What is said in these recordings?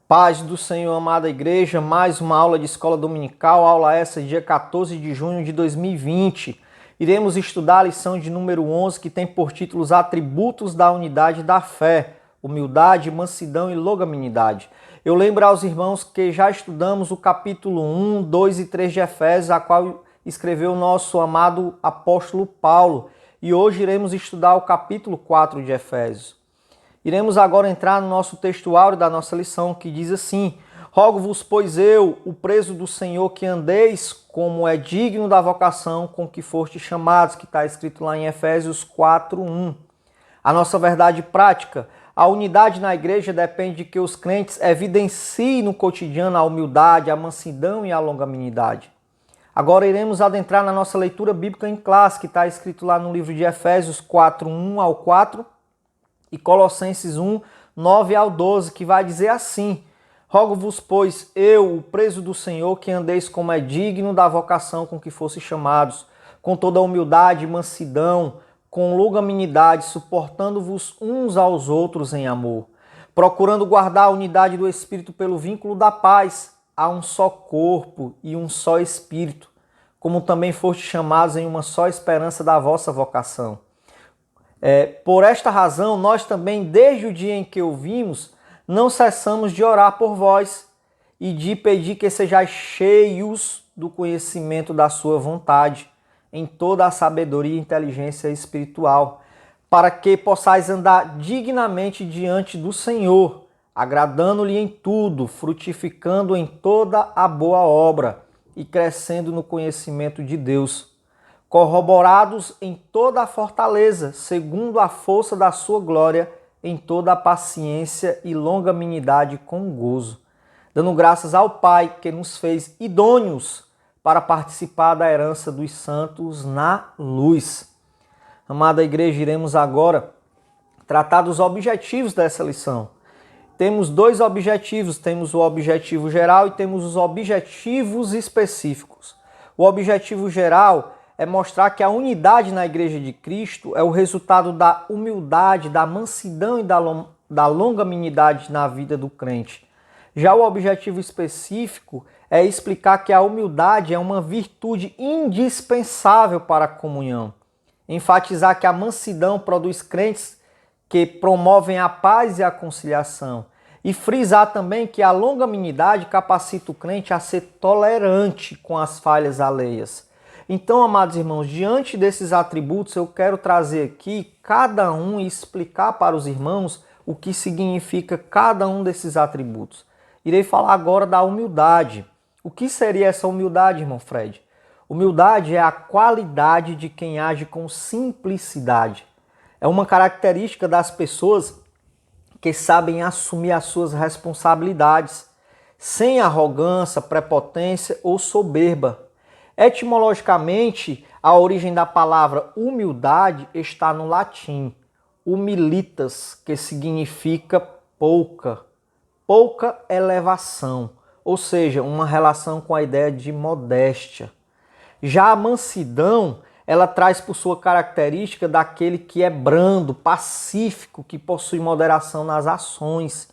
Paz do Senhor, amada igreja, mais uma aula de escola dominical, aula essa dia 14 de junho de 2020. Iremos estudar a lição de número 11, que tem por título os atributos da unidade da fé, humildade, mansidão e longanimidade. Eu lembro aos irmãos que já estudamos o capítulo 1, 2 e 3 de Efésios, a qual escreveu o nosso amado apóstolo Paulo, e hoje iremos estudar o capítulo 4 de Efésios. Iremos agora entrar no nosso texto áureo da nossa lição, que diz assim: Rogo-vos, pois eu, o preso do Senhor, que andeis como é digno da vocação com que foste chamados, que está escrito lá em Efésios 4:1. A nossa verdade prática: a unidade na igreja depende de que os crentes evidenciem no cotidiano a humildade, a mansidão e a longanimidade. Agora iremos adentrar na nossa leitura bíblica em classe, que está escrito lá no livro de Efésios 4:1 ao 4, e Colossenses 1, 9 ao 12, que vai dizer assim: Rogo-vos, pois, eu, o preso do Senhor, que andeis como é digno da vocação com que fosse chamados, com toda humildade e mansidão, com longanimidade, suportando-vos uns aos outros em amor, procurando guardar a unidade do Espírito pelo vínculo da paz. Há um só corpo e um só Espírito, como também foste chamados em uma só esperança da vossa vocação. Por esta razão, nós também, desde o dia em que ouvimos, não cessamos de orar por vós e de pedir que sejais cheios do conhecimento da sua vontade, em toda a sabedoria e inteligência espiritual, para que possais andar dignamente diante do Senhor, agradando-lhe em tudo, frutificando em toda a boa obra e crescendo no conhecimento de Deus, corroborados em toda a fortaleza, segundo a força da sua glória, em toda a paciência e longanimidade com gozo, dando graças ao Pai que nos fez idôneos para participar da herança dos santos na luz. Amada igreja, iremos agora tratar dos objetivos dessa lição. Temos dois objetivos, temos o objetivo geral e temos os objetivos específicos. O objetivo geral é mostrar que a unidade na Igreja de Cristo é o resultado da humildade, da mansidão e da longanimidade na vida do crente. Já o objetivo específico é explicar que a humildade é uma virtude indispensável para a comunhão. Enfatizar que a mansidão produz crentes que promovem a paz e a conciliação. E frisar também que a longanimidade capacita o crente a ser tolerante com as falhas alheias. Então, amados irmãos, diante desses atributos, eu quero trazer aqui cada um e explicar para os irmãos o que significa cada um desses atributos. Irei falar agora da humildade. O que seria essa humildade, irmão Fred? Humildade é a qualidade de quem age com simplicidade. É uma característica das pessoas que sabem assumir as suas responsabilidades, sem arrogância, prepotência ou soberba. Etimologicamente, a origem da palavra humildade está no latim, humilitas, que significa pouca elevação, ou seja, uma relação com a ideia de modéstia. Já a mansidão, ela traz por sua característica daquele que é brando, pacífico, que possui moderação nas ações.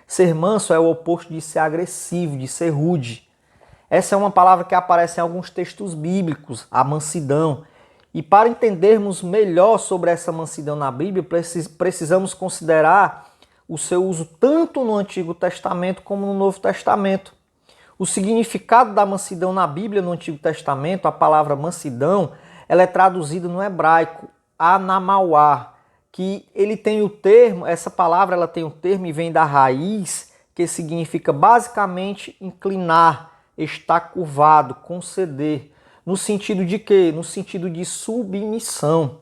Ser manso é o oposto de ser agressivo, de ser rude. Essa é uma palavra que aparece em alguns textos bíblicos, a mansidão. E para entendermos melhor sobre essa mansidão na Bíblia, precisamos considerar o seu uso tanto no Antigo Testamento como no Novo Testamento. O significado da mansidão na Bíblia no Antigo Testamento, a palavra mansidão, ela é traduzida no hebraico, anamauá, que ele tem o termo, essa palavra ela tem o termo e vem da raiz, que significa basicamente inclinar, estar curvado, conceder. No sentido de quê? No sentido de submissão.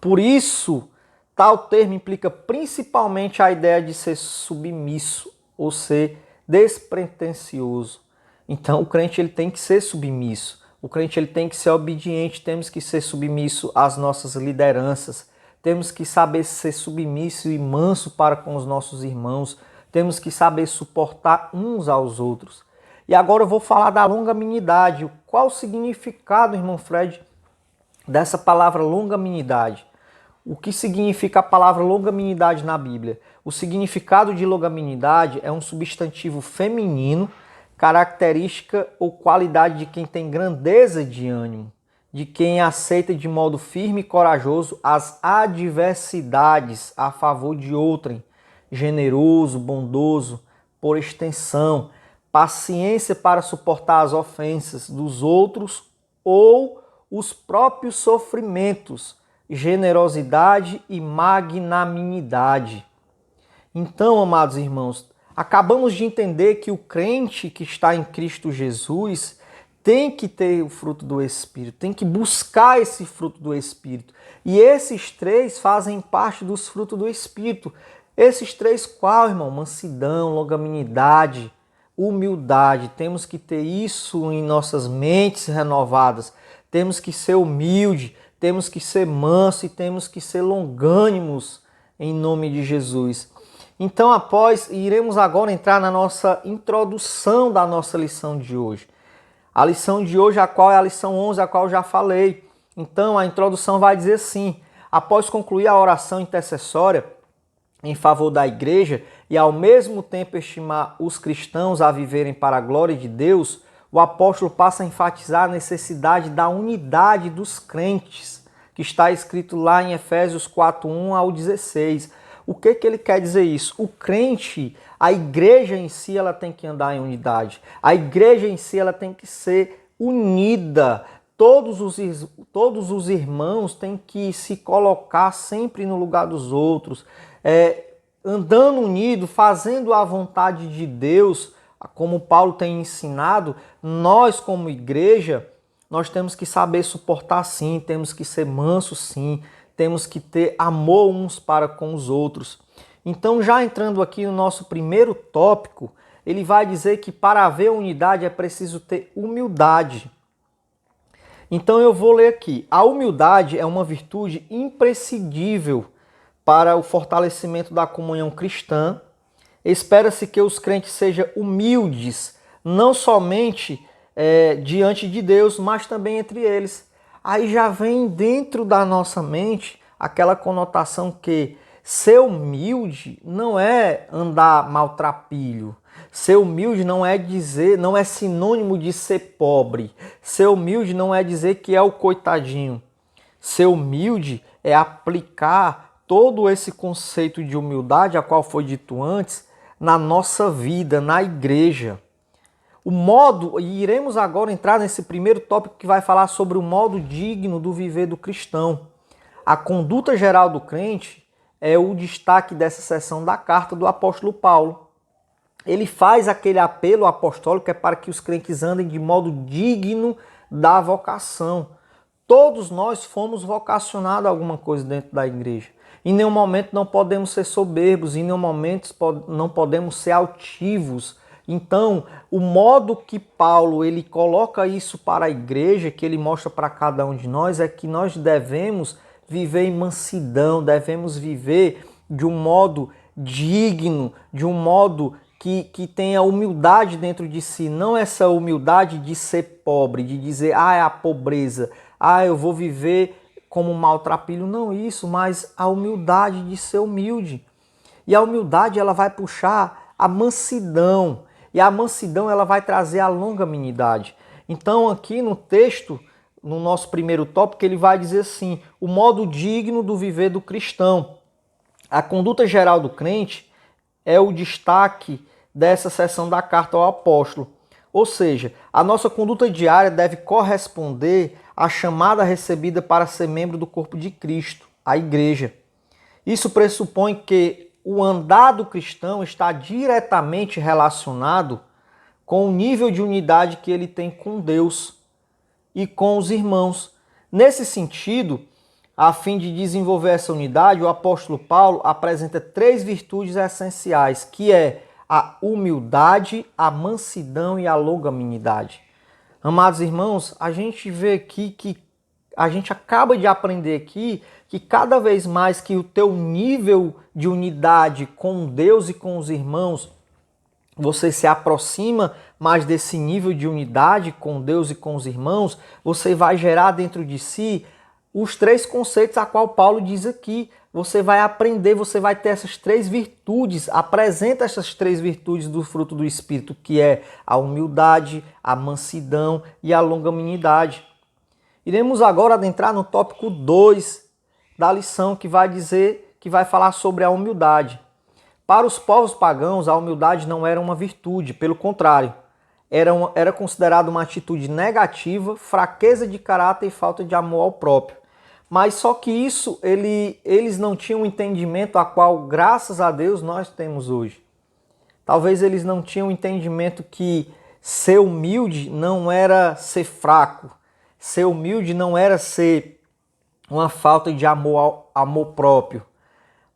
Por isso, tal termo implica principalmente a ideia de ser submisso, ou ser despretensioso. Então, o crente ele tem que ser submisso. O crente ele tem que ser obediente. Temos que ser submisso às nossas lideranças. Temos que saber ser submisso e manso para com os nossos irmãos. Temos que saber suportar uns aos outros. E agora eu vou falar da longanimidade. Qual o significado, irmão Fred, dessa palavra longanimidade? O que significa a palavra longanimidade na Bíblia? O significado de longanimidade é um substantivo feminino, característica ou qualidade de quem tem grandeza de ânimo, de quem aceita de modo firme e corajoso as adversidades a favor de outrem, generoso, bondoso, por extensão, paciência para suportar as ofensas dos outros ou os próprios sofrimentos, generosidade e magnanimidade. Então, amados irmãos, acabamos de entender que o crente que está em Cristo Jesus tem que ter o fruto do Espírito, tem que buscar esse fruto do Espírito. E esses três fazem parte dos frutos do Espírito. Esses três qual, irmão? Mansidão, longanimidade, humildade. Temos que ter isso em nossas mentes renovadas. Temos que ser humilde, temos que ser manso e temos que ser longânimos em nome de Jesus. Então, iremos agora entrar na nossa introdução da nossa lição de hoje. A lição de hoje, a qual é a lição 11, a qual eu já falei. Então, a introdução vai dizer assim: após concluir a oração intercessória em favor da igreja e ao mesmo tempo estimar os cristãos a viverem para a glória de Deus, o apóstolo passa a enfatizar a necessidade da unidade dos crentes, que está escrito lá em Efésios 4:1 ao 16. O que ele quer dizer isso? O crente, a igreja em si, ela tem que andar em unidade. A igreja em si, ela tem que ser unida. Todos os irmãos têm que se colocar sempre no lugar dos outros, andando unido, fazendo a vontade de Deus, como Paulo tem ensinado. Nós, como igreja, nós temos que saber suportar sim, temos que ser mansos sim, temos que ter amor uns para com os outros. Então, já entrando aqui no nosso primeiro tópico, ele vai dizer que para haver unidade é preciso ter humildade. Então eu vou ler aqui. A humildade é uma virtude imprescindível para o fortalecimento da comunhão cristã. Espera-se que os crentes sejam humildes, não somente diante de Deus, mas também entre eles. Aí já vem dentro da nossa mente aquela conotação que ser humilde não é andar maltrapilho. Ser humilde não é sinônimo de ser pobre. Ser humilde não é dizer que é o coitadinho. Ser humilde é aplicar todo esse conceito de humildade, a qual foi dito antes, na nossa vida, na igreja. E iremos agora entrar nesse primeiro tópico que vai falar sobre o modo digno do viver do cristão. A conduta geral do crente é o destaque dessa seção da carta do apóstolo Paulo. Ele faz aquele apelo apostólico que é para que os crentes andem de modo digno da vocação. Todos nós fomos vocacionados a alguma coisa dentro da igreja. Em nenhum momento não podemos ser soberbos, em nenhum momento não podemos ser altivos. Então, o modo que Paulo ele coloca isso para a igreja, que ele mostra para cada um de nós, é que nós devemos viver em mansidão, devemos viver de um modo digno, de um modo que tenha humildade dentro de si. Não essa humildade de ser pobre, de dizer, é a pobreza, eu vou viver como maltrapilho. Não isso, mas a humildade de ser humilde. E a humildade ela vai puxar a mansidão. E a mansidão ela vai trazer a longanimidade. Então aqui no texto, no nosso primeiro tópico, ele vai dizer assim: o modo digno do viver do cristão. A conduta geral do crente é o destaque dessa seção da carta ao apóstolo. Ou seja, a nossa conduta diária deve corresponder à chamada recebida para ser membro do corpo de Cristo, a igreja. Isso pressupõe que o andar do cristão está diretamente relacionado com o nível de unidade que ele tem com Deus e com os irmãos. Nesse sentido, a fim de desenvolver essa unidade, o apóstolo Paulo apresenta 3 virtudes essenciais, que é a humildade, a mansidão e a longanimidade. Amados irmãos, a gente vê aqui que a gente acaba de aprender aqui que cada vez mais que o teu nível de unidade com Deus e com os irmãos, você se aproxima mais desse nível de unidade com Deus e com os irmãos, você vai gerar dentro de si os 3 conceitos a qual Paulo diz aqui. Você vai aprender, você vai ter essas 3 virtudes, apresenta essas 3 virtudes do fruto do Espírito, que é a humildade, a mansidão e a longanimidade. Iremos agora adentrar no tópico 2 da lição, que vai falar sobre a humildade. Para os povos pagãos, a humildade não era uma virtude, pelo contrário, era considerada uma atitude negativa, fraqueza de caráter e falta de amor ao próprio. Mas só que isso, eles não tinham um entendimento a qual, graças a Deus, nós temos hoje. Talvez eles não tinham um entendimento que ser humilde não era ser fraco, ser humilde não era ser uma falta de amor próprio.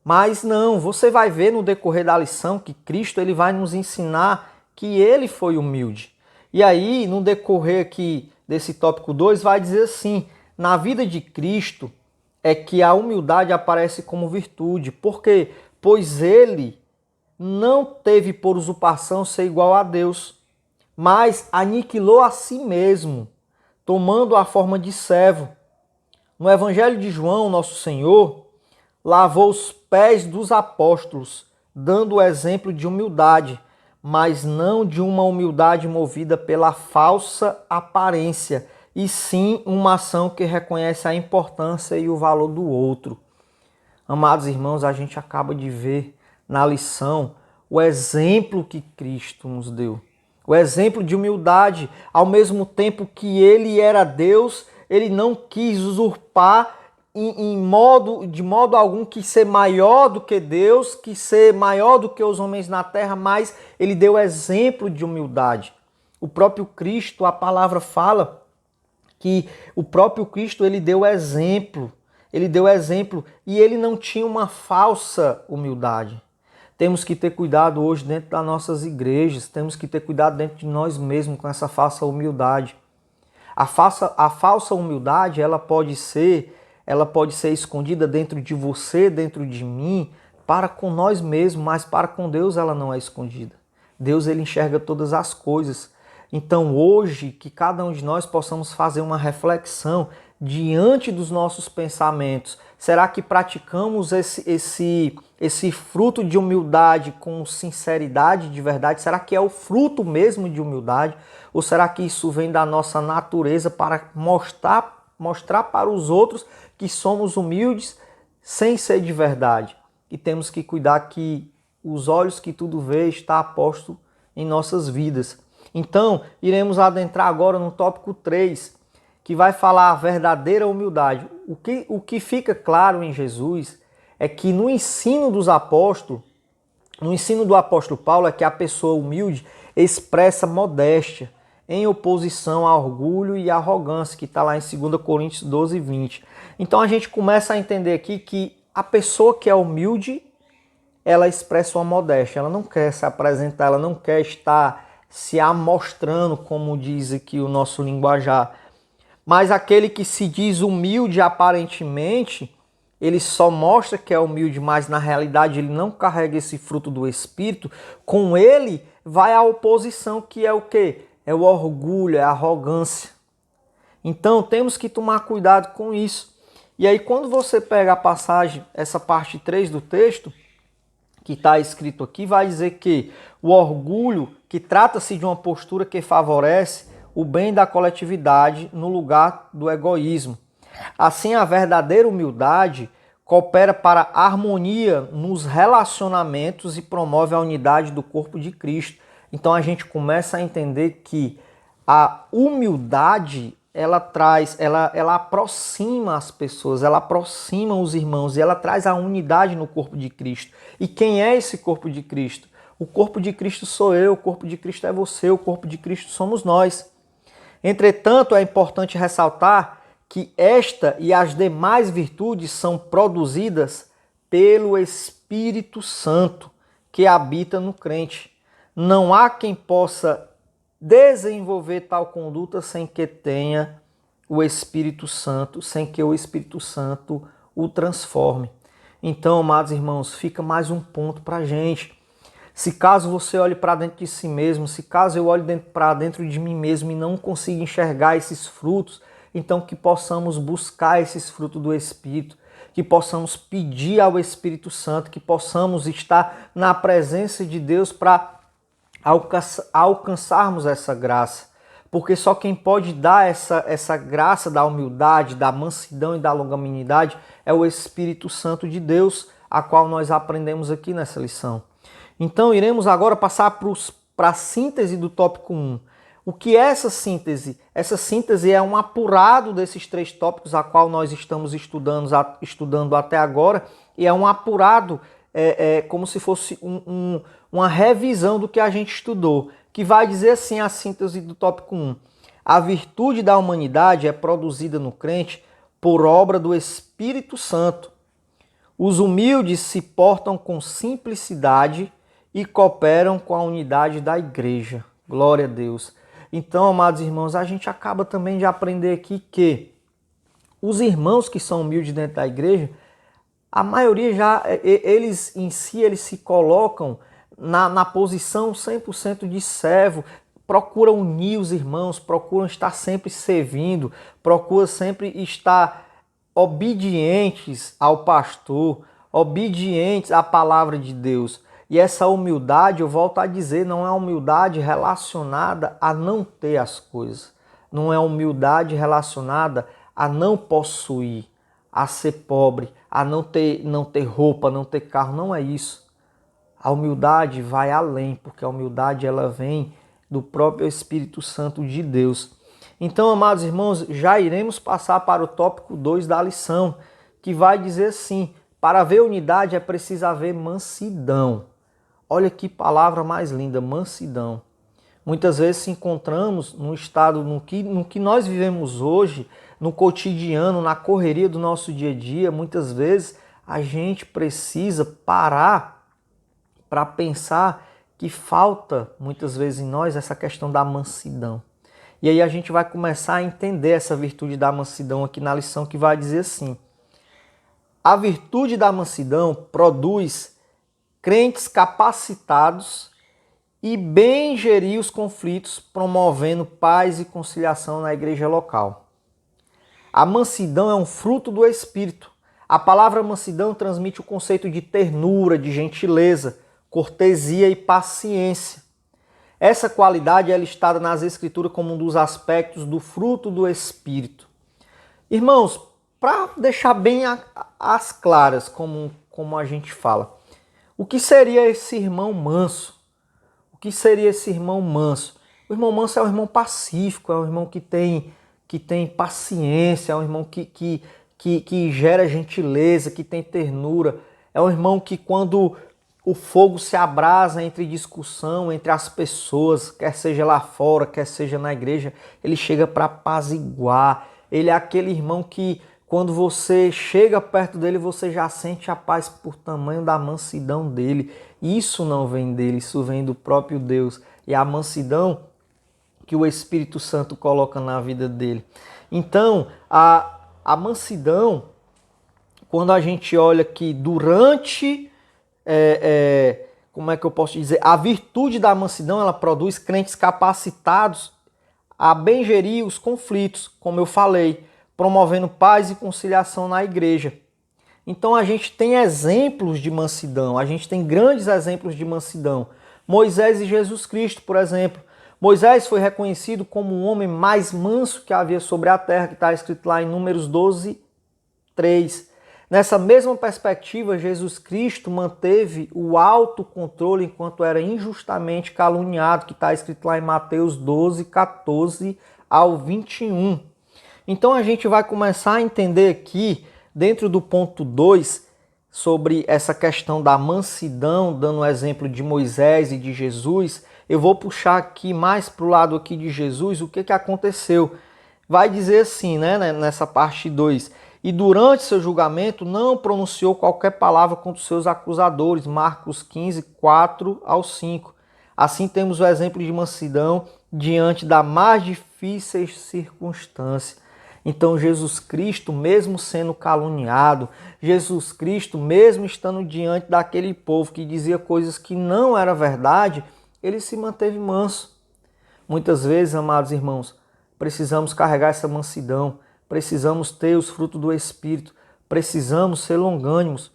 Mas não, você vai ver no decorrer da lição que Cristo ele vai nos ensinar que ele foi humilde. E aí, no decorrer aqui desse tópico 2, vai dizer assim: na vida de Cristo é que a humildade aparece como virtude. Por quê? Pois ele não teve por usurpação ser igual a Deus, mas aniquilou a si mesmo, tomando a forma de servo. No Evangelho de João, nosso Senhor lavou os pés dos apóstolos, dando o exemplo de humildade, mas não de uma humildade movida pela falsa aparência, e sim uma ação que reconhece a importância e o valor do outro. Amados irmãos, a gente acaba de ver na lição o exemplo que Cristo nos deu. O exemplo de humildade, ao mesmo tempo que ele era Deus, ele não quis usurpar de modo algum que ser maior do que Deus, que ser maior do que os homens na terra, mas ele deu exemplo de humildade. O próprio Cristo, a palavra fala que o próprio Cristo ele deu exemplo e ele não tinha uma falsa humildade. Temos que ter cuidado hoje dentro das nossas igrejas, temos que ter cuidado dentro de nós mesmos com essa falsa humildade. A falsa humildade, ela pode ser escondida dentro de você, dentro de mim, para com nós mesmos, mas para com Deus ela não é escondida. Deus ele enxerga todas as coisas. Então hoje, que cada um de nós possamos fazer uma reflexão diante dos nossos pensamentos. Será que praticamos esse fruto de humildade com sinceridade de verdade? Será que é o fruto mesmo de humildade? Ou será que isso vem da nossa natureza para mostrar para os outros que somos humildes sem ser de verdade? E temos que cuidar que os olhos que tudo vê está posto em nossas vidas. Então, iremos adentrar agora no tópico 3, que vai falar a verdadeira humildade. O que fica claro em Jesus é que no ensino dos apóstolos, no ensino do apóstolo Paulo, é que a pessoa humilde expressa modéstia, em oposição ao orgulho e à arrogância, que está lá em 2 Coríntios 12, 20. Então a gente começa a entender aqui que a pessoa que é humilde, ela expressa uma modéstia, ela não quer se apresentar, ela não quer estar se amostrando, como diz aqui o nosso linguajar. Mas aquele que se diz humilde aparentemente, ele só mostra que é humilde, mas na realidade ele não carrega esse fruto do Espírito. Com ele vai a oposição, que é o quê? É o orgulho, é a arrogância. Então temos que tomar cuidado com isso. E aí quando você pega a passagem, essa parte 3 do texto, que está escrito aqui, vai dizer que o orgulho, que trata-se de uma postura que favorece o bem da coletividade no lugar do egoísmo. Assim, a verdadeira humildade coopera para a harmonia nos relacionamentos e promove a unidade do corpo de Cristo. Então a gente começa a entender que a humildade ela aproxima as pessoas, ela aproxima os irmãos e ela traz a unidade no corpo de Cristo. E quem é esse corpo de Cristo? O corpo de Cristo sou eu, o corpo de Cristo é você, o corpo de Cristo somos nós. Entretanto, é importante ressaltar que esta e as demais virtudes são produzidas pelo Espírito Santo que habita no crente. Não há quem possa desenvolver tal conduta sem que tenha o Espírito Santo, sem que o Espírito Santo o transforme. Então, amados irmãos, fica mais um ponto para a gente. Se caso você olhe para dentro de si mesmo, se caso eu olhe para dentro de mim mesmo e não consiga enxergar esses frutos Então que possamos buscar esses frutos do Espírito, que possamos pedir ao Espírito Santo, que possamos estar na presença de Deus para alcançarmos essa graça. Porque só quem pode dar essa graça da humildade, da mansidão e da longanimidade é o Espírito Santo de Deus, a qual nós aprendemos aqui nessa lição. Então iremos agora passar para a síntese do tópico 1. O que é essa síntese? Essa síntese é um apurado desses 3 tópicos a qual nós estamos estudando até agora, e é um apurado como se fosse uma revisão do que a gente estudou, que vai dizer assim a síntese do tópico 1. A virtude da humanidade é produzida no crente por obra do Espírito Santo. Os humildes se portam com simplicidade e cooperam com a unidade da igreja. Glória a Deus. Então, amados irmãos, a gente acaba também de aprender aqui que os irmãos que são humildes dentro da igreja, a maioria eles em si, eles se colocam na posição 100% de servo, procuram unir os irmãos, procuram estar sempre servindo, procuram sempre estar obedientes ao pastor, obedientes à palavra de Deus. E essa humildade, eu volto a dizer, não é humildade relacionada a não ter as coisas. Não é humildade relacionada a não possuir, a ser pobre, a não ter roupa, não ter carro. Não é isso. A humildade vai além, porque a humildade ela vem do próprio Espírito Santo de Deus. Então, amados irmãos, já iremos passar para o tópico 2 da lição, que vai dizer assim: para haver unidade é preciso haver mansidão. Olha que palavra mais linda, mansidão. Muitas vezes se encontramos num estado, no que nós vivemos hoje, no cotidiano, na correria do nosso dia a dia, muitas vezes a gente precisa parar para pensar que falta, muitas vezes em nós, essa questão da mansidão. E aí a gente vai começar a entender essa virtude da mansidão aqui na lição, que vai dizer assim: a virtude da mansidão produz crentes capacitados e bem gerir os conflitos, promovendo paz e conciliação na igreja local. A mansidão é um fruto do Espírito. A palavra mansidão transmite o conceito de ternura, de gentileza, cortesia e paciência. Essa qualidade é listada nas Escrituras como um dos aspectos do fruto do Espírito. Irmãos, para deixar bem às claras, como a gente fala, o que seria esse irmão manso? O que seria esse irmão manso? O irmão manso é um irmão pacífico, é um irmão que tem paciência, é um irmão que gera gentileza, que tem ternura. É um irmão que, quando o fogo se abrasa entre discussão, entre as pessoas, quer seja lá fora, quer seja na igreja, ele chega para apaziguar. Ele é aquele irmão que, quando você chega perto dele, você já sente a paz por tamanho da mansidão dele. Isso não vem dele, isso vem do próprio Deus. E a mansidão que o Espírito Santo coloca na vida dele. Então, a mansidão, quando a gente olha que durante, como é que eu posso dizer? A virtude da mansidão, ela produz crentes capacitados a bem gerir os conflitos, como eu falei, promovendo paz e conciliação na igreja. Então a gente tem exemplos de mansidão, a gente tem grandes exemplos de mansidão. Moisés e Jesus Cristo, por exemplo. Moisés foi reconhecido como o homem mais manso que havia sobre a terra, que está escrito lá em Números 12, 3. Nessa mesma perspectiva, Jesus Cristo manteve o autocontrole enquanto era injustamente caluniado, que está escrito lá em Mateus 12, 14 ao 21. Então a gente vai começar a entender aqui, dentro do ponto 2, sobre essa questão da mansidão, dando o exemplo de Moisés e de Jesus. Eu vou puxar aqui mais para o lado aqui de Jesus, o que aconteceu. Vai dizer assim, né, nessa parte 2. E durante seu julgamento não pronunciou qualquer palavra contra os seus acusadores. Marcos 15, 4 ao 5. Assim temos o exemplo de mansidão diante das mais difíceis circunstâncias. Então Jesus Cristo, mesmo sendo caluniado, Jesus Cristo, mesmo estando diante daquele povo que dizia coisas que não era verdade, ele se manteve manso. Muitas vezes, amados irmãos, precisamos carregar essa mansidão, precisamos ter os frutos do Espírito, precisamos ser longânimos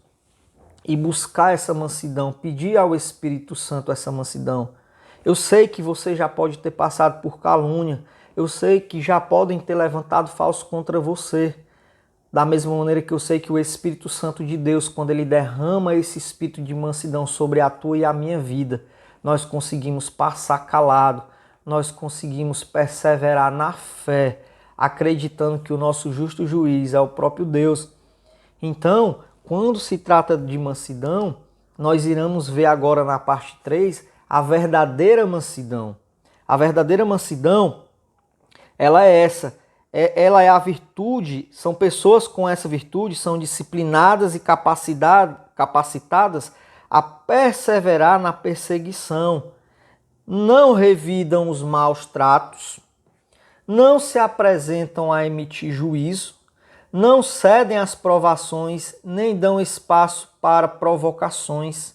e buscar essa mansidão, pedir ao Espírito Santo essa mansidão. Eu sei que você já pode ter passado por calúnia, eu sei que já podem ter levantado falso contra você. Da mesma maneira que eu sei que o Espírito Santo de Deus, quando ele derrama esse espírito de mansidão sobre a tua e a minha vida, nós conseguimos passar calado, nós conseguimos perseverar na fé, acreditando que o nosso justo juiz é o próprio Deus. Então, quando se trata de mansidão, nós iremos ver agora na parte 3 a verdadeira mansidão. A verdadeira mansidão, ela é essa. Ela é a virtude, são pessoas com essa virtude, são disciplinadas e capacitadas a perseverar na perseguição. Não revidam os maus tratos, não se apresentam a emitir juízo, não cedem às provações, nem dão espaço para provocações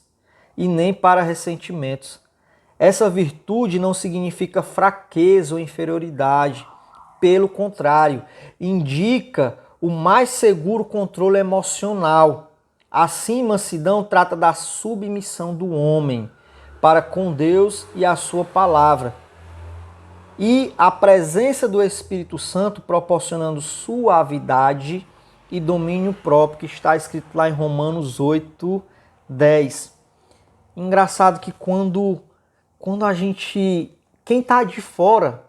e nem para ressentimentos. Essa virtude não significa fraqueza ou inferioridade. Pelo contrário, indica o mais seguro controle emocional. Assim, mansidão trata da submissão do homem para com Deus e a sua palavra. E a presença do Espírito Santo proporcionando suavidade e domínio próprio, que está escrito lá em Romanos 8:10. Engraçado que quando a gente... Quem está de fora,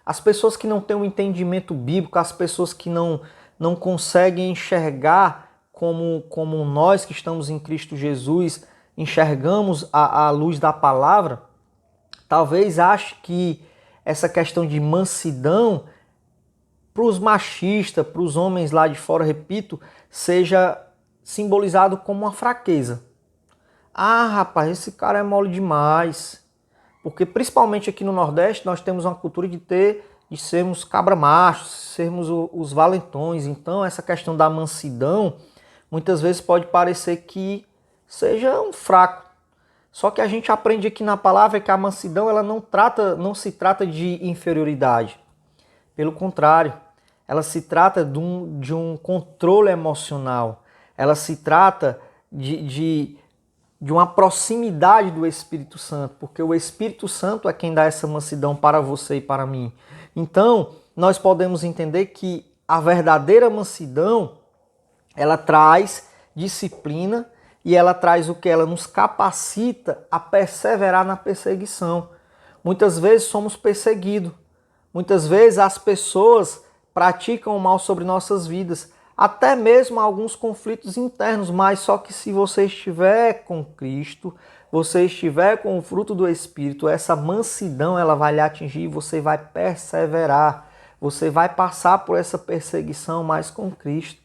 as pessoas que não têm um entendimento bíblico, as pessoas que não conseguem enxergar como nós que estamos em Cristo Jesus, enxergamos a luz da palavra, talvez ache que essa questão de mansidão, para os machistas, para os homens lá de fora, repito, seja simbolizado como uma fraqueza. Ah, rapaz, esse cara é mole demais. Porque principalmente aqui no Nordeste nós temos uma cultura de sermos cabra-machos, sermos os valentões. Então essa questão da mansidão muitas vezes pode parecer que seja um fraco. Só que a gente aprende aqui na palavra que a mansidão ela não se trata de inferioridade. Pelo contrário, ela se trata de um controle emocional. Ela se trata de uma proximidade do Espírito Santo, porque o Espírito Santo é quem dá essa mansidão para você e para mim. Então, nós podemos entender que a verdadeira mansidão, ela traz disciplina e ela traz o que? Ela nos capacita a perseverar na perseguição. Muitas vezes somos perseguidos, muitas vezes as pessoas praticam o mal sobre nossas vidas, até mesmo alguns conflitos internos, mas só que se você estiver com Cristo, você estiver com o fruto do Espírito, essa mansidão ela vai lhe atingir e você vai perseverar, você vai passar por essa perseguição mais com Cristo.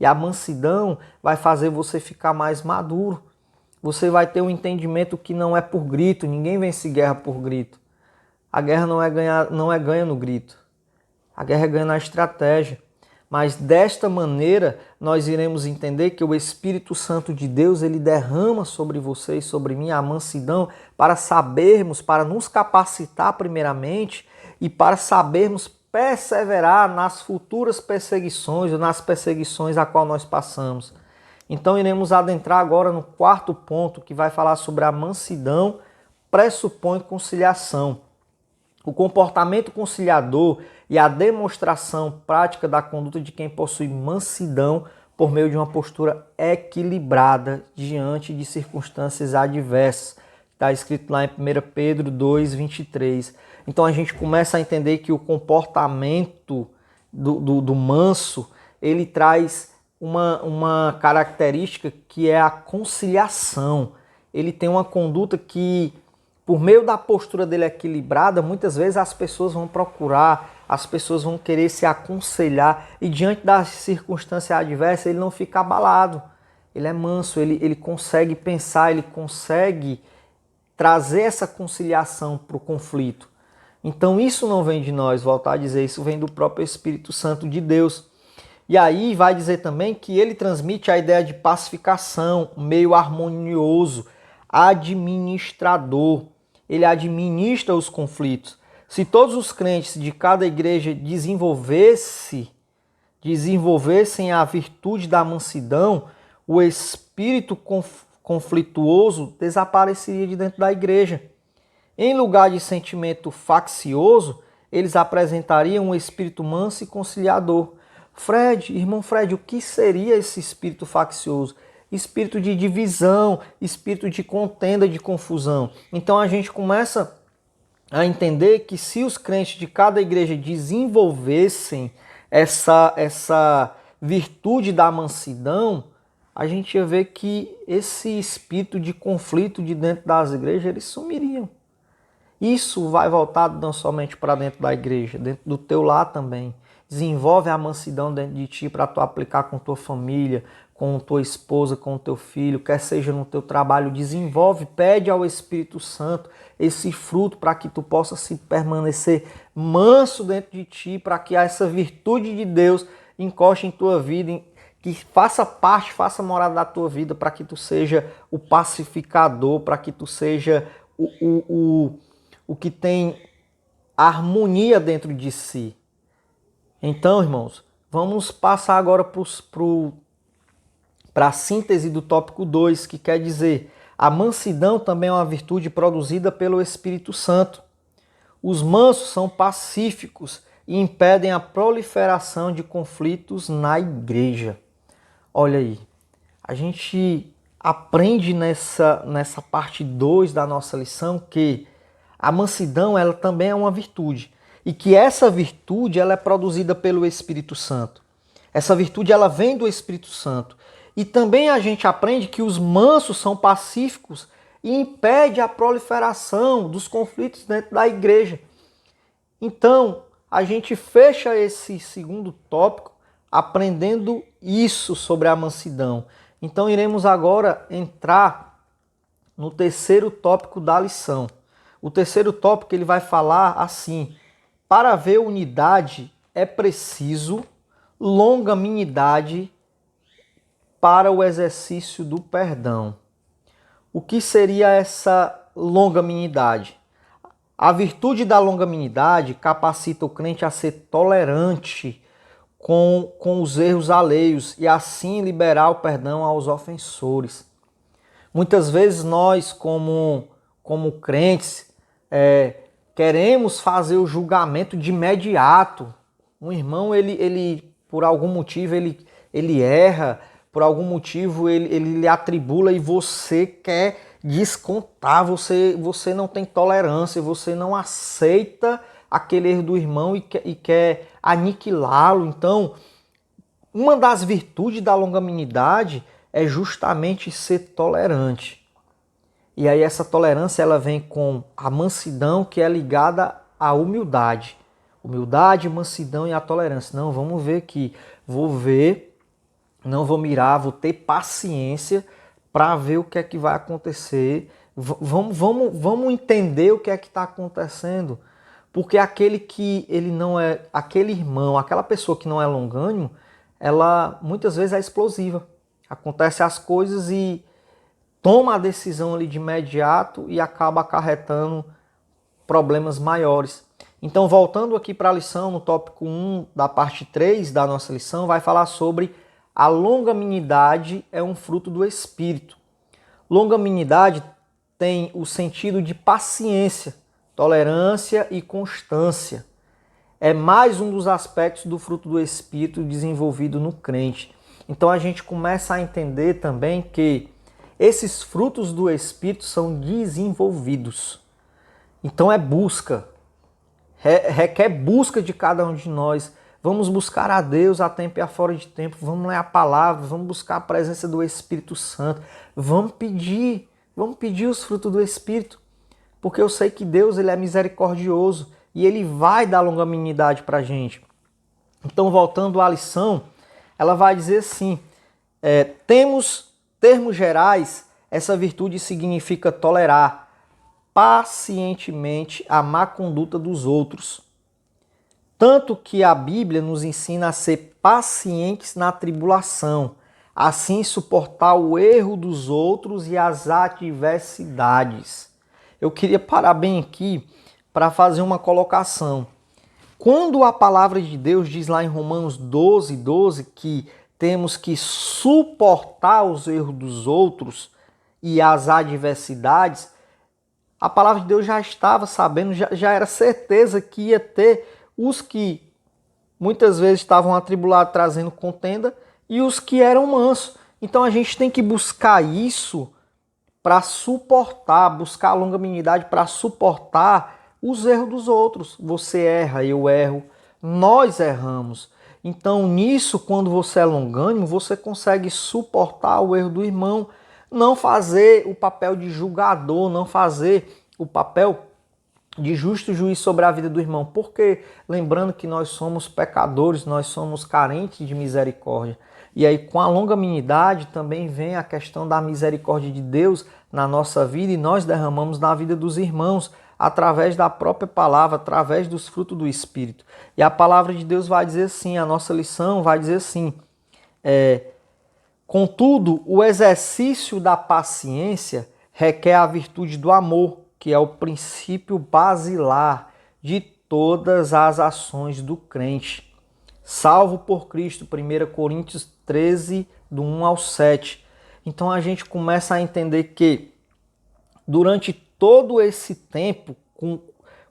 E a mansidão vai fazer você ficar mais maduro, você vai ter um entendimento que não é por grito, ninguém vence guerra por grito. A guerra não é ganha no grito, a guerra é ganha na estratégia. Mas desta maneira nós iremos entender que o Espírito Santo de Deus ele derrama sobre você e sobre mim a mansidão para sabermos, para nos capacitar primeiramente e para sabermos perseverar nas futuras perseguições ou nas perseguições a qual nós passamos. Então iremos adentrar agora no quarto ponto que vai falar sobre a mansidão pressupõe conciliação. O comportamento conciliador e a demonstração prática da conduta de quem possui mansidão por meio de uma postura equilibrada diante de circunstâncias adversas. Está escrito lá em 1 Pedro 2:23. Então a gente começa a entender que o comportamento do manso, ele traz uma característica que é a conciliação. Ele tem uma conduta que, por meio da postura dele equilibrada, muitas vezes as pessoas vão procurar, as pessoas vão querer se aconselhar e diante das circunstâncias adversas ele não fica abalado. Ele é manso, ele consegue pensar, ele consegue trazer essa conciliação para o conflito. Então isso não vem de nós, voltar a dizer, isso vem do próprio Espírito Santo de Deus. E aí vai dizer também que ele transmite a ideia de pacificação, meio harmonioso, administrador. Ele administra os conflitos. Se todos os crentes de cada igreja desenvolvessem a virtude da mansidão, o espírito conflituoso desapareceria de dentro da igreja. Em lugar de sentimento faccioso, eles apresentariam um espírito manso e conciliador. Irmão Fred, o que seria esse espírito faccioso? Espírito de divisão, espírito de contenda, de confusão. Então a gente começa a entender que se os crentes de cada igreja desenvolvessem essa virtude da mansidão, a gente ia ver que esse espírito de conflito de dentro das igrejas, eles sumiriam. Isso vai voltar não somente para dentro da igreja, dentro do teu lar também. Desenvolve a mansidão dentro de ti para tu aplicar com tua família, com tua esposa, com teu filho, quer seja no teu trabalho. Desenvolve, pede ao Espírito Santo esse fruto para que tu possa se permanecer manso dentro de ti, para que essa virtude de Deus encoste em tua vida, que faça parte, faça morada da tua vida, para que tu seja o pacificador, para que tu seja o que tem harmonia dentro de si. Então, irmãos, vamos passar agora para a síntese do tópico 2, que quer dizer: a mansidão também é uma virtude produzida pelo Espírito Santo. Os mansos são pacíficos e impedem a proliferação de conflitos na igreja. Olha aí, a gente aprende nessa parte 2 da nossa lição que a mansidão ela também é uma virtude e que essa virtude ela é produzida pelo Espírito Santo. Essa virtude ela vem do Espírito Santo. E também a gente aprende que os mansos são pacíficos e impede a proliferação dos conflitos dentro da igreja. Então, a gente fecha esse segundo tópico aprendendo isso sobre a mansidão. Então, iremos agora entrar no terceiro tópico da lição. O terceiro tópico ele vai falar assim: para haver unidade é preciso longanimidade para o exercício do perdão. O que seria essa longanimidade? A virtude da longanimidade capacita o crente a ser tolerante com os erros alheios e assim liberar o perdão aos ofensores. Muitas vezes nós, como crentes, queremos fazer o julgamento de imediato. Um irmão, ele por algum motivo, ele erra, por algum motivo ele lhe atribula e você quer descontar, você não tem tolerância, você não aceita aquele erro do irmão e quer aniquilá-lo. Então, uma das virtudes da longanimidade é justamente ser tolerante. E aí essa tolerância ela vem com a mansidão, que é ligada à humildade. Humildade, mansidão e a tolerância. Não, vamos ver aqui. Vou ver, não vou mirar, vou ter paciência para ver o que é que vai acontecer. Vamos entender o que é que está acontecendo. Porque aquele que ele não é, aquele irmão, aquela pessoa que não é longânimo, ela muitas vezes é explosiva. Acontece as coisas e toma a decisão ali de imediato e acaba acarretando problemas maiores. Então, voltando aqui para a lição, no tópico 1 da parte 3 da nossa lição, vai falar sobre a longanimidade é um fruto do Espírito. Longanimidade tem o sentido de paciência, tolerância e constância. É mais um dos aspectos do fruto do Espírito desenvolvido no crente. Então, a gente começa a entender também que esses frutos do Espírito são desenvolvidos. Então é busca. Requer busca de cada um de nós. Vamos buscar a Deus a tempo e a fora de tempo. Vamos ler a palavra, vamos buscar a presença do Espírito Santo. Vamos pedir os frutos do Espírito. Porque eu sei que Deus ele é misericordioso e Ele vai dar longanimidade para a gente. Então, voltando à lição, ela vai dizer assim, termos gerais, essa virtude significa tolerar pacientemente a má conduta dos outros. Tanto que a Bíblia nos ensina a ser pacientes na tribulação, assim suportar o erro dos outros e as adversidades. Eu queria parar bem aqui para fazer uma colocação. Quando a palavra de Deus diz lá em Romanos 12:12 que temos que suportar os erros dos outros e as adversidades, a palavra de Deus já estava sabendo, já era certeza que ia ter os que muitas vezes estavam atribulados trazendo contenda e os que eram mansos. Então a gente tem que buscar isso para suportar, buscar a longanimidade para suportar os erros dos outros. Você erra, eu erro, nós erramos. Então nisso, quando você é longânimo, você consegue suportar o erro do irmão, não fazer o papel de julgador, não fazer o papel de justo juiz sobre a vida do irmão. Porque lembrando que nós somos pecadores, nós somos carentes de misericórdia. E aí com a longanimidade também vem a questão da misericórdia de Deus na nossa vida e nós derramamos na vida dos irmãos através da própria palavra, através dos frutos do Espírito. E a palavra de Deus vai dizer assim, a nossa lição vai dizer assim, contudo, o exercício da paciência requer a virtude do amor, que é o princípio basilar de todas as ações do crente. Salvo por Cristo, 1 Coríntios 13, do 1 ao 7. Então a gente começa a entender que durante todo esse tempo,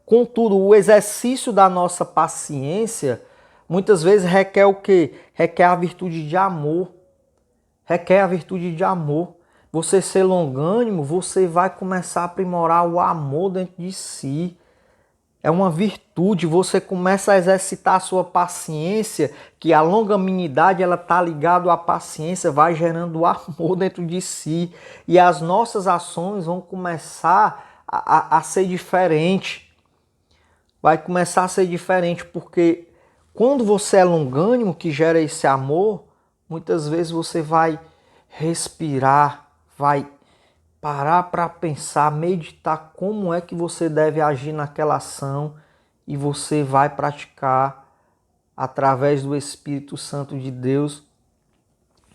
contudo, o exercício da nossa paciência, muitas vezes requer o quê? Requer a virtude de amor. Requer a virtude de amor. Você ser longânimo, você vai começar a aprimorar o amor dentro de si. É uma virtude, você começa a exercitar a sua paciência, que a longanimidade ela está ligada à paciência, vai gerando o amor dentro de si. E as nossas ações vão começar a ser diferentes. Vai começar a ser diferente, porque quando você é longânimo, que gera esse amor, muitas vezes você vai respirar, vai parar para pensar, meditar como é que você deve agir naquela ação e você vai praticar através do Espírito Santo de Deus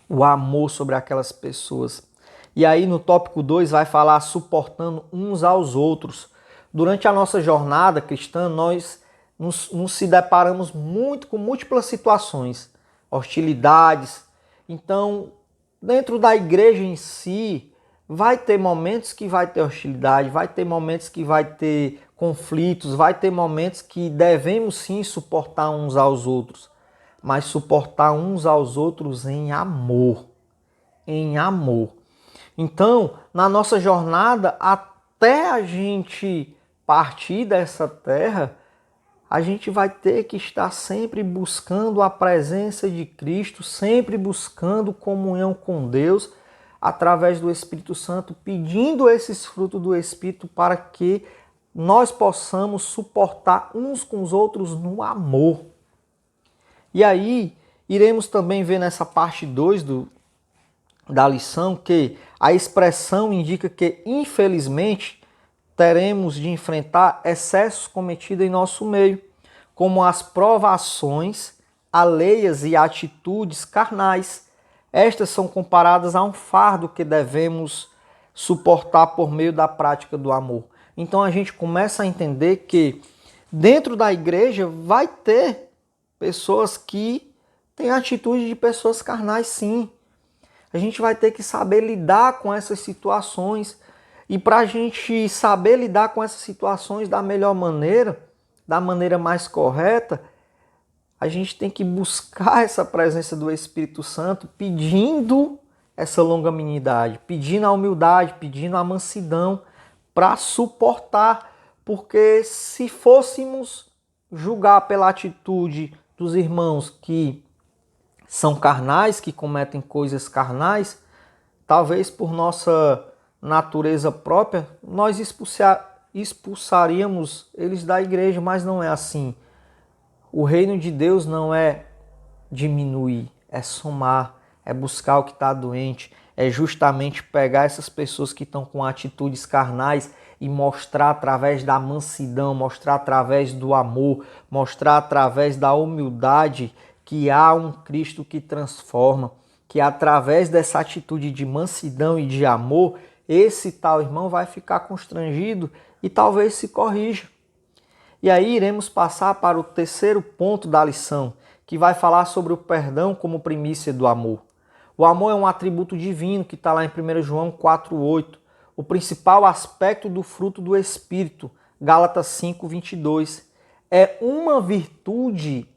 o amor sobre aquelas pessoas. E aí no tópico 2 vai falar suportando uns aos outros. Durante a nossa jornada cristã, nós nos se deparamos muito com múltiplas situações, hostilidades. Então, dentro da igreja em si, vai ter momentos que vai ter hostilidade, vai ter momentos que vai ter conflitos, vai ter momentos que devemos sim suportar uns aos outros, mas suportar uns aos outros em amor. Em amor. Então, na nossa jornada, até a gente partir dessa terra, a gente vai ter que estar sempre buscando a presença de Cristo, sempre buscando comunhão com Deus, através do Espírito Santo, pedindo esses frutos do Espírito para que nós possamos suportar uns com os outros no amor. E aí, iremos também ver nessa parte 2 da lição que a expressão indica que, infelizmente, teremos de enfrentar excessos cometidos em nosso meio, como as provações alheias e atitudes carnais. Estas são comparadas a um fardo que devemos suportar por meio da prática do amor. Então a gente começa a entender que dentro da igreja vai ter pessoas que têm atitude de pessoas carnais, sim. A gente vai ter que saber lidar com essas situações. E para a gente saber lidar com essas situações da melhor maneira, da maneira mais correta, a gente tem que buscar essa presença do Espírito Santo pedindo essa longanimidade, pedindo a humildade, pedindo a mansidão para suportar. Porque se fôssemos julgar pela atitude dos irmãos que são carnais, que cometem coisas carnais, talvez por nossa natureza própria, nós expulsaríamos eles da igreja, mas não é assim. O reino de Deus não é diminuir, é somar, é buscar o que está doente, é justamente pegar essas pessoas que estão com atitudes carnais e mostrar através da mansidão, mostrar através do amor, mostrar através da humildade que há um Cristo que transforma, que através dessa atitude de mansidão e de amor, esse tal irmão vai ficar constrangido e talvez se corrija. E aí iremos passar para o terceiro ponto da lição, que vai falar sobre o perdão como primícia do amor. O amor é um atributo divino que está lá em 1 João 4,8. O principal aspecto do fruto do Espírito, Gálatas 5,22. É uma virtude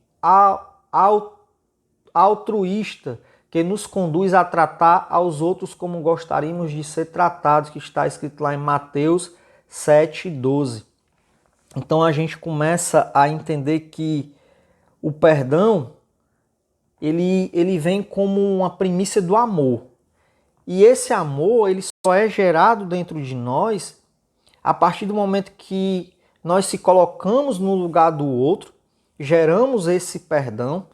altruísta que nos conduz a tratar aos outros como gostaríamos de ser tratados, que está escrito lá em Mateus 7,12. Então a gente começa a entender que o perdão ele vem como uma primícia do amor. E esse amor ele só é gerado dentro de nós a partir do momento que nós se colocamos no lugar do outro, geramos esse perdão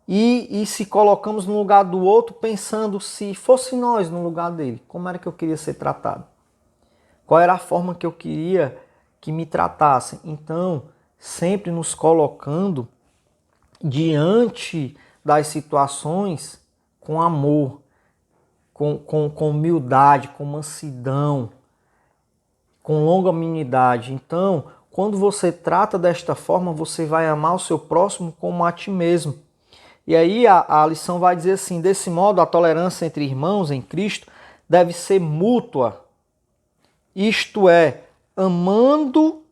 e se colocamos no lugar do outro pensando se fosse nós no lugar dele, como era que eu queria ser tratado? Qual era a forma que eu queria que me tratassem? Então, sempre nos colocando diante das situações com amor, com humildade, com mansidão, com longanimidade. Então, quando você trata desta forma, você vai amar o seu próximo como a ti mesmo. E aí a lição vai dizer assim: desse modo, a tolerância entre irmãos em Cristo deve ser mútua. Isto é, amando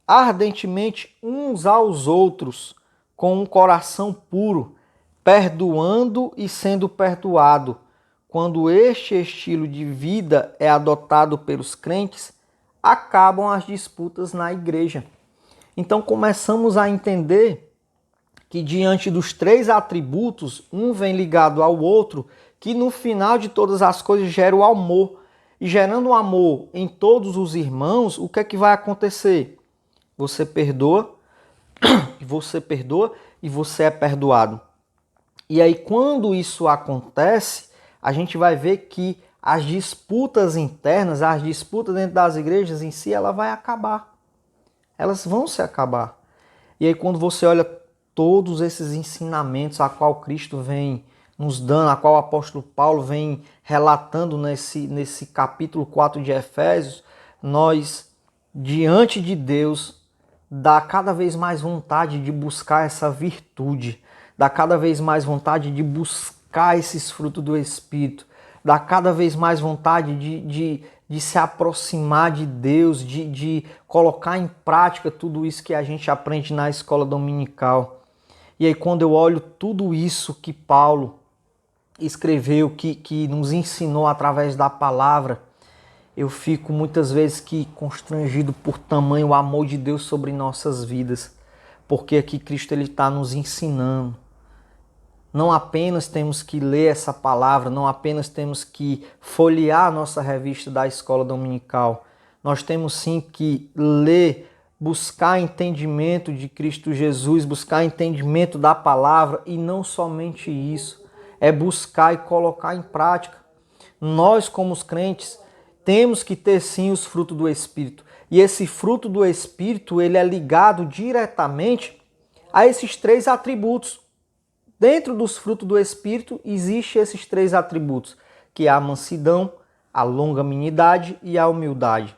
ardentemente uns aos outros, com um coração puro, perdoando e sendo perdoado. Quando este estilo de vida é adotado pelos crentes, acabam as disputas na igreja. Então começamos a entender que diante dos três atributos, um vem ligado ao outro, que no final de todas as coisas gera o amor. E gerando o amor em todos os irmãos, o que é que vai acontecer? Você perdoa e você é perdoado. E aí quando isso acontece, a gente vai ver que as disputas internas, as disputas dentro das igrejas em si, ela vai acabar. Elas vão se acabar. E aí quando você olha todos esses ensinamentos a qual Cristo vem nos dando, a qual o apóstolo Paulo vem relatando nesse capítulo 4 de Efésios, nós, diante de Deus, dá cada vez mais vontade de buscar essa virtude, dá cada vez mais vontade de buscar esses frutos do Espírito, dá cada vez mais vontade de se aproximar de Deus, de colocar em prática tudo isso que a gente aprende na escola dominical. E aí quando eu olho tudo isso que Paulo escreveu, que nos ensinou através da palavra, eu fico muitas vezes constrangido por tamanho amor de Deus sobre nossas vidas, porque aqui Cristo ele está nos ensinando. Não apenas temos que ler essa palavra, não apenas temos que folhear a nossa revista da escola dominical, nós temos sim que ler, buscar entendimento de Cristo Jesus, buscar entendimento da palavra, e não somente isso, é buscar e colocar em prática. Nós, como os crentes, temos que ter sim os frutos do Espírito. E esse fruto do Espírito, ele é ligado diretamente a esses três atributos. Dentro dos frutos do Espírito, existem esses três atributos, que é a mansidão, a longanimidade e a humildade.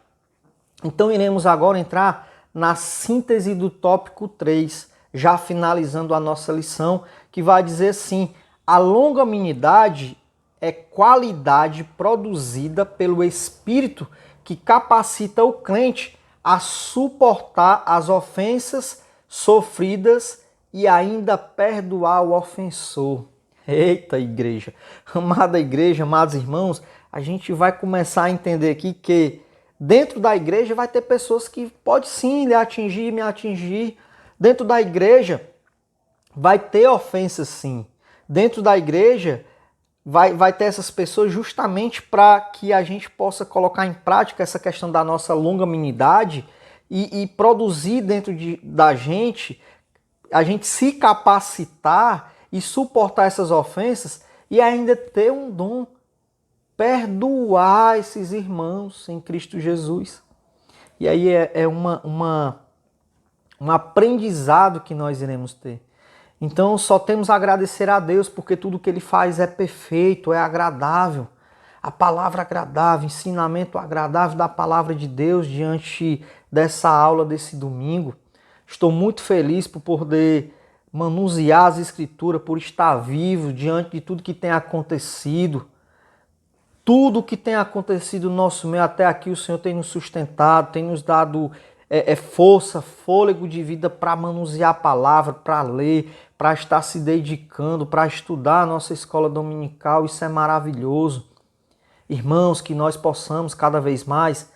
Então iremos agora entrar na síntese do tópico 3, já finalizando a nossa lição, que vai dizer assim: a longanimidade é qualidade produzida pelo Espírito que capacita o crente a suportar as ofensas sofridas e ainda perdoar o ofensor. Eita, igreja! Amada igreja, amados irmãos, a gente vai começar a entender aqui que dentro da igreja vai ter pessoas que pode sim lhe atingir, me atingir. Dentro da igreja vai ter ofensas sim. Dentro da igreja vai ter essas pessoas justamente para que a gente possa colocar em prática essa questão da nossa longanimidade e produzir dentro da gente, a gente se capacitar e suportar essas ofensas e ainda ter um dom, perdoar esses irmãos em Cristo Jesus. E aí é um aprendizado que nós iremos ter. Então só temos a agradecer a Deus porque tudo que Ele faz é perfeito, é agradável. A palavra agradável, ensinamento agradável da palavra de Deus diante dessa aula desse domingo. Estou muito feliz por poder manusear as Escrituras, por estar vivo diante de tudo que tem acontecido. Tudo que tem acontecido no nosso meio até aqui, o Senhor tem nos sustentado, tem nos dado força, fôlego de vida para manusear a palavra, para ler, para estar se dedicando, para estudar a nossa escola dominical. Isso é maravilhoso. Irmãos, que nós possamos cada vez mais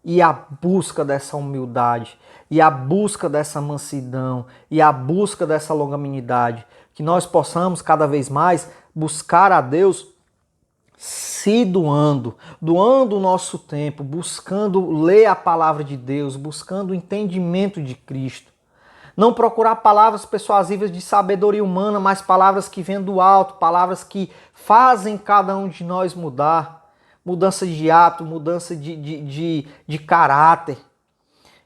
ir à busca dessa humildade, ir à busca dessa mansidão, ir à busca dessa longanimidade. Que nós possamos cada vez mais buscar a Deus se doando o nosso tempo, buscando ler a palavra de Deus, buscando o entendimento de Cristo. Não procurar palavras persuasivas de sabedoria humana, mas palavras que vêm do alto, palavras que fazem cada um de nós mudar. Mudança de hábito, mudança de caráter.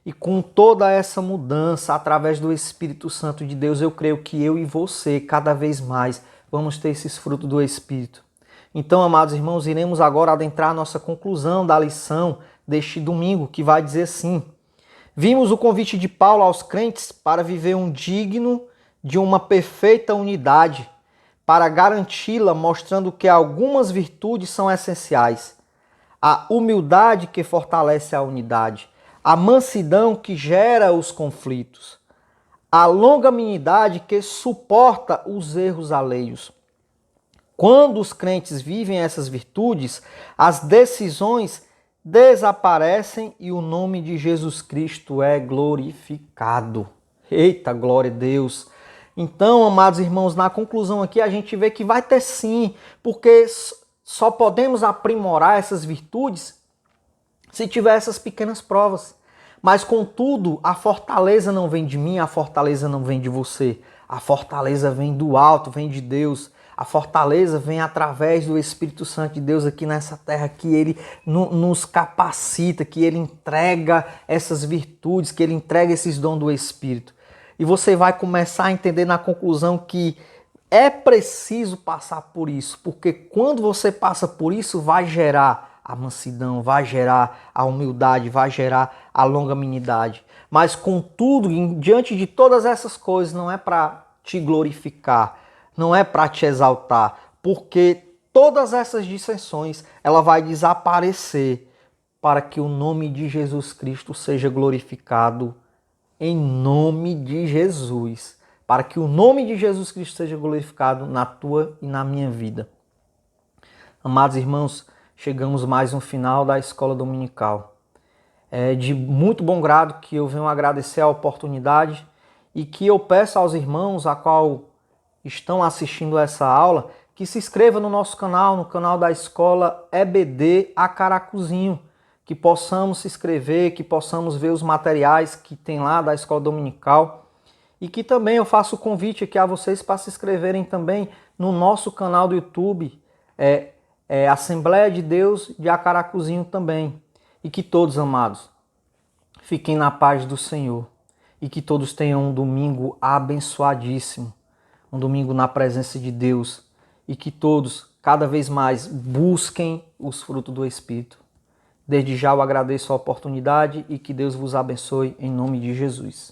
E com toda essa mudança, através do Espírito Santo de Deus, eu creio que eu e você, cada vez mais, vamos ter esses frutos do Espírito. Então, amados irmãos, iremos agora adentrar a nossa conclusão da lição deste domingo, que vai dizer assim: vimos o convite de Paulo aos crentes para viver um digno de uma perfeita unidade, para garanti-la, mostrando que algumas virtudes são essenciais. A humildade que fortalece a unidade, a mansidão que gera os conflitos, a longanimidade que suporta os erros alheios. Quando os crentes vivem essas virtudes, as decisões desaparecem e o nome de Jesus Cristo é glorificado. Eita, glória a Deus! Então, amados irmãos, na conclusão aqui a gente vê que vai ter sim, porque só podemos aprimorar essas virtudes se tiver essas pequenas provas. Mas, contudo, a fortaleza não vem de mim, a fortaleza não vem de você. A fortaleza vem do alto, vem de Deus. A fortaleza vem através do Espírito Santo de Deus aqui nessa terra, que Ele nos capacita, que Ele entrega essas virtudes, que Ele entrega esses dons do Espírito. E você vai começar a entender na conclusão que é preciso passar por isso, porque quando você passa por isso, vai gerar a mansidão, vai gerar a humildade, vai gerar a longanimidade. Mas, contudo, diante de todas essas coisas, não é para te glorificar, não é para te exaltar, porque todas essas dissensões ela vai desaparecer para que o nome de Jesus Cristo seja glorificado em nome de Jesus, para que o nome de Jesus Cristo seja glorificado na tua e na minha vida. Amados irmãos, chegamos mais um final da escola dominical. É de muito bom grado que eu venho agradecer a oportunidade e que eu peço aos irmãos a qual estão assistindo essa aula, que se inscreva no nosso canal, no canal da escola EBD Acaracuzinho, que possamos se inscrever, que possamos ver os materiais que tem lá da escola dominical e que também eu faço o convite aqui a vocês para se inscreverem também no nosso canal do YouTube, Assembleia de Deus de Acaracuzinho também. E que todos, amados, fiquem na paz do Senhor e que todos tenham um domingo abençoadíssimo. Um domingo na presença de Deus e que todos, cada vez mais, busquem os frutos do Espírito. Desde já eu agradeço a oportunidade e que Deus vos abençoe em nome de Jesus.